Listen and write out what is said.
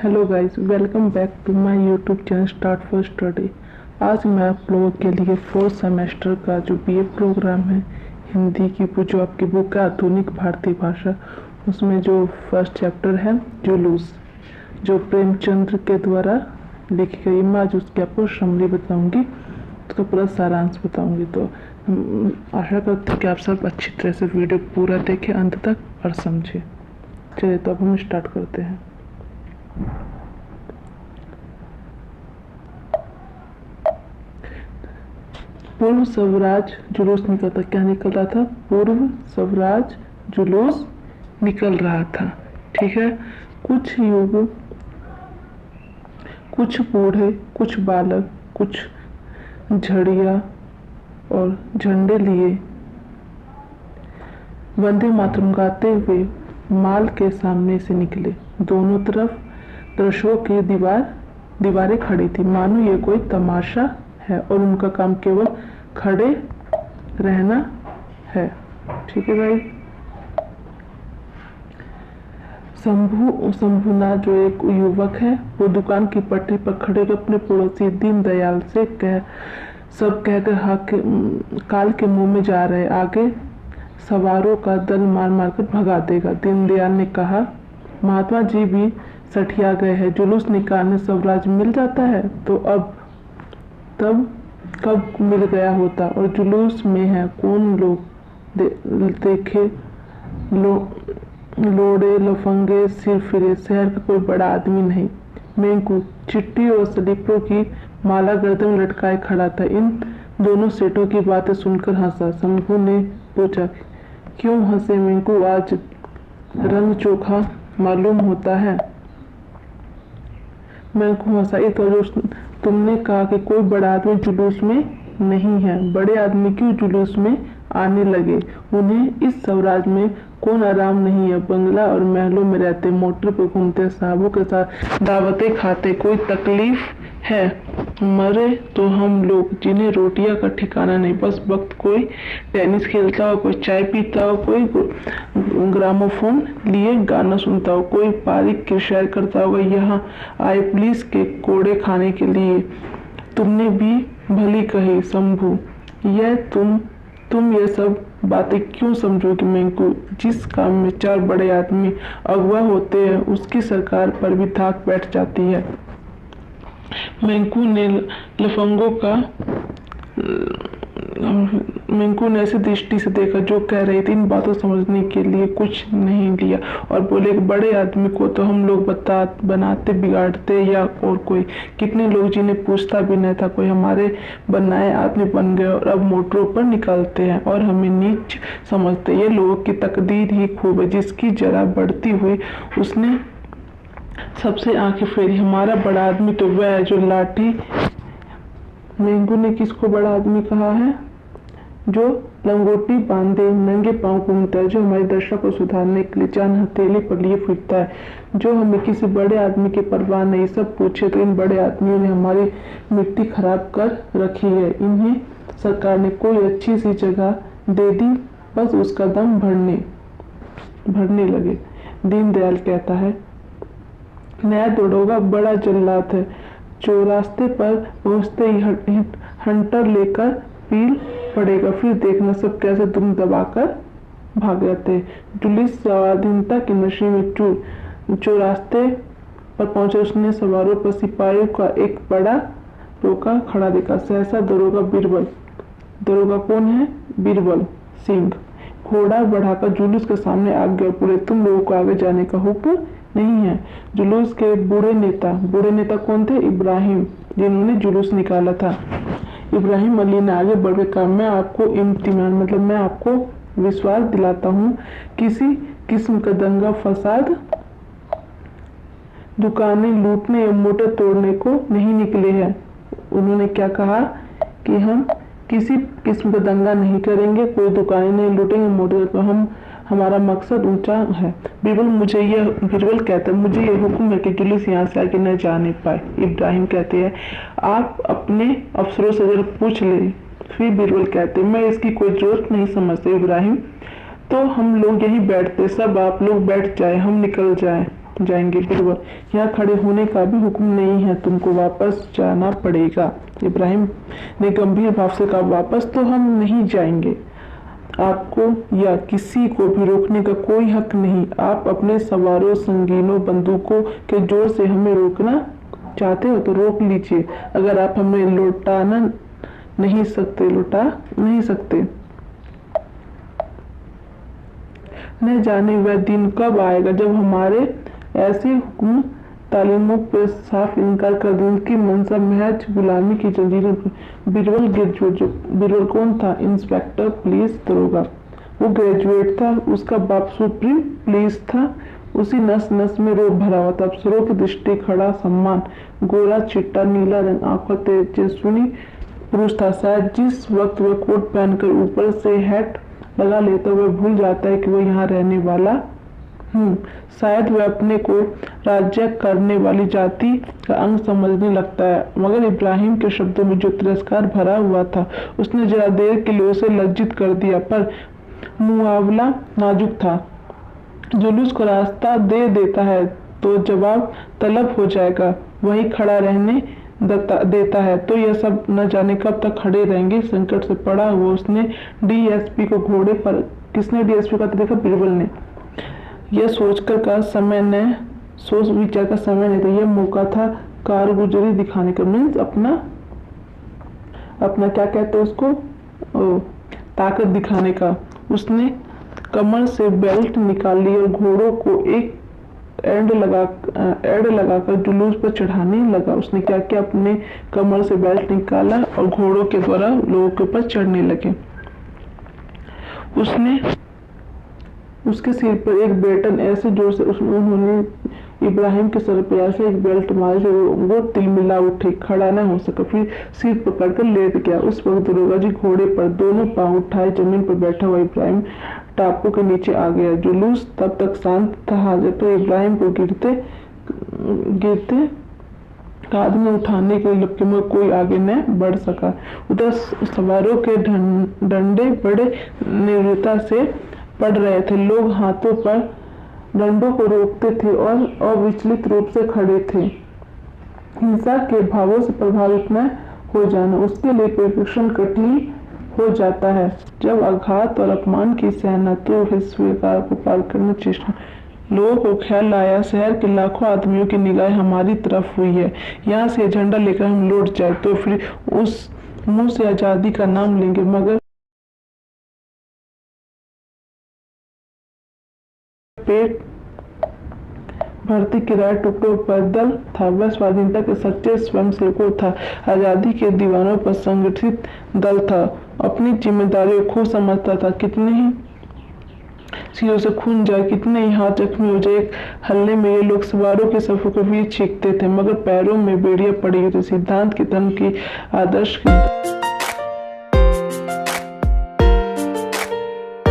Hello guys, welcome back to my YouTube channel start for study. आज मैं आप लोगों के लिए फोर्थ सेमेस्टर का जो बीए प्रोग्राम है हिंदी की, वो जो आपकी बुक है आधुनिक भारतीय भाषा, उसमें जो फर्स्ट चैप्टर है जुलूस, जो प्रेमचंद्र के द्वारा लिखी गई, मैं आज उसकी आपको समरी बताऊंगी, तो पूरा सारांश बताऊंगी। तो आशा करते हैं कि आप सब अच्छी तरह से वीडियो पूरा देखें अंत तक और समझें। चलिए, तो अब हम स्टार्ट करते हैं। पूर्व स्वराज जुलूस निकलता, क्या निकल रहा था? पूर्व स्वराज जुलूस निकल रहा था। ठीक है। कुछ युवक, कुछ बूढ़े, कुछ बालक, कुछ झड़िया और झंडे लिए वंदे मातरम गाते हुए माल के सामने से निकले। दोनों तरफ दर्शकों की दीवारें खड़ी थी, मानो ये कोई तमाशा है और उनका काम केवल खड़े रहना है। ठीक है भाई। शंभुनाथ जो एक युवक है, वो दुकान की पटरी पर खड़े हुए अपने पड़ोसी दीनदयाल से कहकर काल के मुंह में जा रहे, आगे सवारों का दल मार मार कर भगा देगा। दीनदयाल ने कहा, महात्मा जी भी सठिया गए हैं, जुलूस निकालने स्वराज मिल जाता है तो अब तब कब मिल गया होता। और जुलूस में है कौन लोग देखे लोड़े लफंगे सिर फिरे, शहर का कोई बड़ा आदमी नहीं। मेंकू चिट्ठी और स्लीपरों की माला गर्दन में लटकाए खड़ा था। इन दोनों सेठों की बातें सुनकर हंसा। शंभू ने पूछा, क्यों हंसे मेंकू, आज रंग चोखा मालूम होता है। मेंकू हंसा, इस वजह तुमने कहा कि कोई बड़ा आदमी जुलूस में नहीं है। बड़े आदमी क्यों जुलूस में आने लगे? उन्हें इस स्वराज में कौन आराम नहीं है। बंगला और महलों में रहते, मोटर पर घूमते, साहबों के साथ दावतें खाते, कोई तकलीफ है? मरे तो हम लोग जिन्हें रोटियां का ठिकाना नहीं। बस वक्त कोई टेनिस खेलता हो, कोई चाय पीता हो, कोई ग्रामोफोन लिए गाना सुनता हो, कोई पारिक की सैर करता होगा, यहाँ आए पुलिस के कोड़े खाने के लिए। तुमने भी भली कही शंभू, यह तुम ये सब बातें क्यों समझोगे मेंकू? जिस काम में चार बड़े आदमी अगुआ होते हैं, उसकी सरकार पर भी धाक बैठ जाती है। मेंकू ने ऐसी दृष्टि से देखा जो कह रही थी। इन बातों समझने के लिए कुछ नहीं लिया और बोले, बड़े आदमी को तो हम लोग बनाते बिगाड़ते, या और कोई कितने लोग जिन्हें पूछता भी नहीं था, कोई हमारे बनाए आदमी बन गए और अब मोटरों पर निकलते हैं और हमें नीच समझते। ये लोगों की तकदीर ही खूब है, जिसकी जरा बढ़ती हुई उसने सबसे आंखें फेरी। हमारा बड़ा आदमी तो वह है जो लाठी, मेंकू ने किसको बड़ा आदमी कहा है? जो लंगोटी बांधे नंगे पांव घूमता है, जो हमारे दशा को सुधारने के लिए जान हथेली पर लिए फिरता है, जो हमें किसी बड़े आदमी की परवाह नहीं। सब पूछे तो इन बड़े आदमियों ने हमारी मिट्टी खराब कर रखी है। इन्हें सरकार ने कोई अच्छी सी जगह दे दी, बस उसका दम भरने लगे। दीनदयाल कहता है, नया दरोगा बड़ा जल्लाद है, चौरास्ते पर पहुंचते ही हंटर लेकर पील पड़ेगा, फिर देखना सब कैसे दुम दबाकर भाग जाते। जुलूस स्वाधीनता की नशे में चौरास्ते पर पहुंचे। उसने सवारों पर सिपाहियों का एक बड़ा टोका खड़ा देखा। सहसा दरोगा बीरबल, दरोगा कौन है? बीरबल सिंह, घोड़ा बढ़ाकर जुलूस के सामने आ गया। बोले, तुम लोगों को आगे जाने का हुक्म नहीं है। जुलूस के बूढ़े नेता कौन थे? इब्राहिम, जिन्होंने जुलूस निकाला था। इब्राहिम अली ने आगे बढ़कर कहा, मैं आपको इम्तिहान मतलब मैं आपको विश्वास दिलाता हूँ, किसी किस्म का दंगा फसाद, दुकानें लूटने या मोटर तोड़ने को नहीं निकले हैं। उन्होंने क्या कहा कि हम किसी किस्म का दंगा नहीं करेंगे, कोई दुकानें नहीं लूटेंगे, मोटर तो हमारा मकसद ऊंचा है। बीरबल कहता है, मुझे ये हुक्म है कि जुलूस यहाँ से आगे न जाने पाए। इब्राहिम कहते हैं, आप अपने अफसरों से जरा पूछ ले। फिर बीरबल कहते हैं, मैं इसकी कोई जरूरत नहीं समझते इब्राहिम, तो हम लोग यहीं बैठते, सब आप लोग बैठ जाए, हम निकल जाए। जाएंगे। बीरबल, यहाँ खड़े होने का भी हुक्म नहीं है, तुमको वापस जाना पड़ेगा। इब्राहिम ने गंभीर भाव से कहा, वापस तो हम नहीं जाएंगे। आपको या किसी को भी रोकने का कोई हक नहीं। आप अपने सवारों, संगीनों, बंदूकों के जोर से हमें रोकना चाहते हो तो रोक लीजिए। अगर आप हमें लौटा नहीं सकते, न जाने वह दिन कब आएगा जब हमारे ऐसे हुक्म तालीमों पर साफ इनकार कर दें। उनकी मंशा महज गुलामी की जंजीरों पर। बीरबल ग्रेजुएट। बीरबल कौन था? इंस्पेक्टर पुलिस दरोगा। वो ग्रेजुएट था, उसका बाप सुप्रीम पुलिस था। उसी नस नस में रोब भरा हुआ था। अफसरों की दृष्टि, खड़ा सम्मान, गोरा चिट्टा, नीला रंग, आंखों तेजस्वी पुरुष था। शायद जिस वक्त वह कोट पहनकर ऊपर से हैट लगा लेता वह भूल जाता है कि वह यहाँ रहने वाला शायद वह अपने को राज्य करने वाली जाति का अंग समझने लगता है। मगर इब्राहिम के शब्दों में जो तिरस्कार भरा हुआ था उसने जरा देर के लिए उसे लज्जित कर दिया, पर मुआवला नाजुक था। जुलूस को रास्ता दे देता है तो जवाब तलब हो जाएगा, वही खड़ा रहने देता है तो यह सब न जाने कब तक खड़े रहेंगे। संकट से पड़ा हुआ उसने डीएसपी को घोड़े पर, किसने डीएसपी का देखा? बीरबल ने। यह सोच विचार का समय नहीं था, यह मौका था कारगुजारी दिखाने का। मीन्स अपना क्या कहते हैं उसको, ताकत दिखाने का। उसने कमर से बेल्ट निकाल ली और घोड़ों को एक एड लगाकर जुलूस पर चढ़ाने लगा। उसने क्या किया? अपने कमर से बेल्ट निकाला और घोड़ों के द्वारा लोगों के ऊपर चढ़ने लगे। उसके सिर पर एक बेटन ऐसे जोर से उन्होंने इब्राहिम के सर पर ऐसे एक बेल्ट मारी वो तिलमिला उठे, खड़ा न हो सका, फिर सिर पकड़कर लेट गया। उस वक्त दरोगा जी घोड़े पर दोनों पांव उठाए जमीन पर बैठा हुआ इब्राहिम टापू के नीचे आ गया। जुलूस तब तक शांत था, हाजिर पर इब्राहिम को गिरते कांध में उठाने के लिए लपके में कोई आगे न बढ़ सका। उधर सवारों के डंडे बड़े निर्भयता से पड़ रहे थे। लोग हाथों पर डंडों को रोकते थे और अविचलित रूप से खड़े थे। हिंसा के भावों से प्रभावित न हो जाना उसके लिए प्रशिक्षण कठिन हो जाता है। जब आघात और अपमान की सहना तो स्वीकार को पार करना चेष्टा। लोगों को ख्याल आया शहर के लाखों आदमियों की निगाह हमारी तरफ हुई है, यहाँ से झंडा लेकर हम लौट जाए तो फिर उस मुंह से आजादी का नाम लेंगे। मगर पेट भर्ती किराए टुकड़ों पर दल था। वह स्वाधीनता के सच्चे स्वयंसेवकों था, आजादी के दीवानों पर संगठित दल था। अपनी जिम्मेदारियों को खूब समझता था। कितने ही सिरों से खून जाए, कितने ही हाथ जख्मी हो जाए, एक हल्ले में ये लोग सवारों के सफों के बीच चीखते थे, मगर पैरों में बेड़ियां पड़ी हुई थी। सिद्धांत की, धर्म की, आदर्श की।